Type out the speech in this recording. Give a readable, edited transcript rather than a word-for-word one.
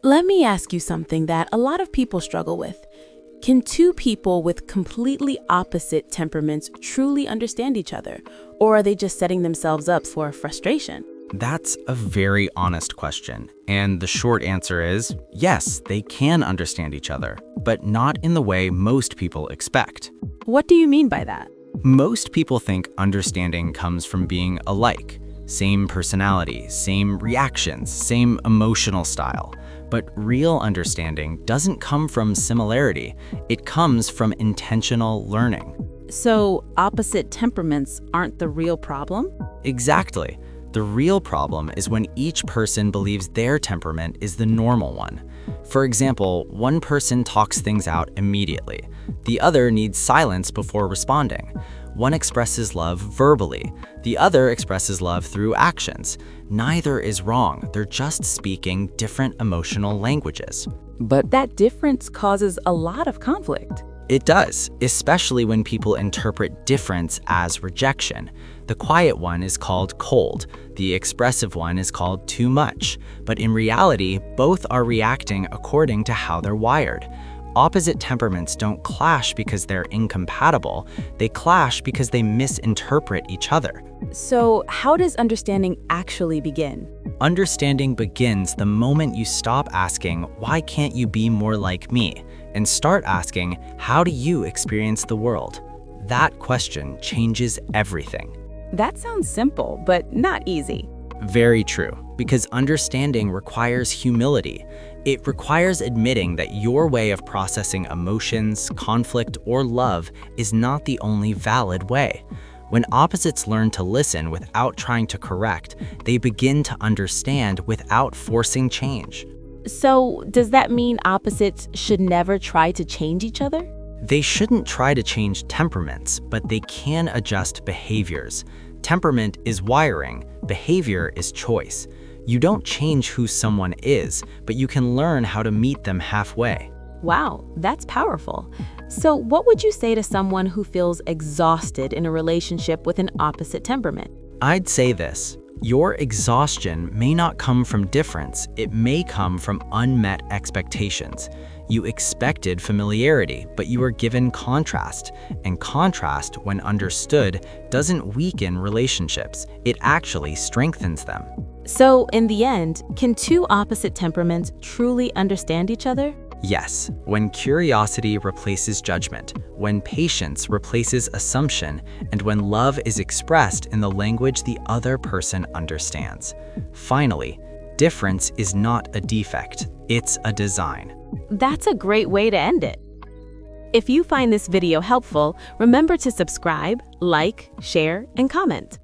Let me ask you something that a lot of people struggle with. Can two people with completely opposite temperaments truly understand each other? Or are they just setting themselves up for frustration? That's a very honest question, and the short answer is yes, they can understand each other, but not in the way most people expect. What do you mean by that? Most people think understanding comes from being alike, same personality, same reactions, same emotional style. But real understanding doesn't come from similarity, it comes from intentional learning. So, opposite temperaments aren't the real problem? Exactly. The real problem is when each person believes their temperament is the normal one. For example, one person talks things out immediately. The other needs silence before responding. One expresses love verbally. The other expresses love through actions. Neither is wrong. They're just speaking different emotional languages. But that difference causes a lot of conflict. It does, especially when people interpret difference as rejection. The quiet one is called cold. The expressive one is called too much. But in reality, both are reacting according to how they're wired. Opposite temperaments don't clash because they're incompatible. They clash because they misinterpret each other. So, how does understanding actually begin? Understanding begins the moment you stop asking, "Why can't you be more like me?" and start asking, "How do you experience the world?" That question changes everything. That sounds simple, but not easy. Very true, because understanding requires humility. It requires admitting that your way of processing emotions, conflict, or love is not the only valid way. When opposites learn to listen without trying to correct, they begin to understand without forcing change. So, does that mean opposites should never try to change each other? They shouldn't try to change temperaments, but they can adjust behaviors. Temperament is wiring, behavior is choice. You don't change who someone is, but you can learn how to meet them halfway. Wow, that's powerful. So, what would you say to someone who feels exhausted in a relationship with an opposite temperament? I'd say this. Your exhaustion may not come from difference, it may come from unmet expectations. You expected familiarity, but you were given contrast. And contrast, when understood, doesn't weaken relationships, it actually strengthens them. So, in the end, can two opposite temperaments truly understand each other? Yes, when curiosity replaces judgment, when patience replaces assumption, and when love is expressed in the language the other person understands. Finally, difference is not a defect, it's a design. That's a great way to end it. If you find this video helpful, remember to subscribe, like, share, and comment.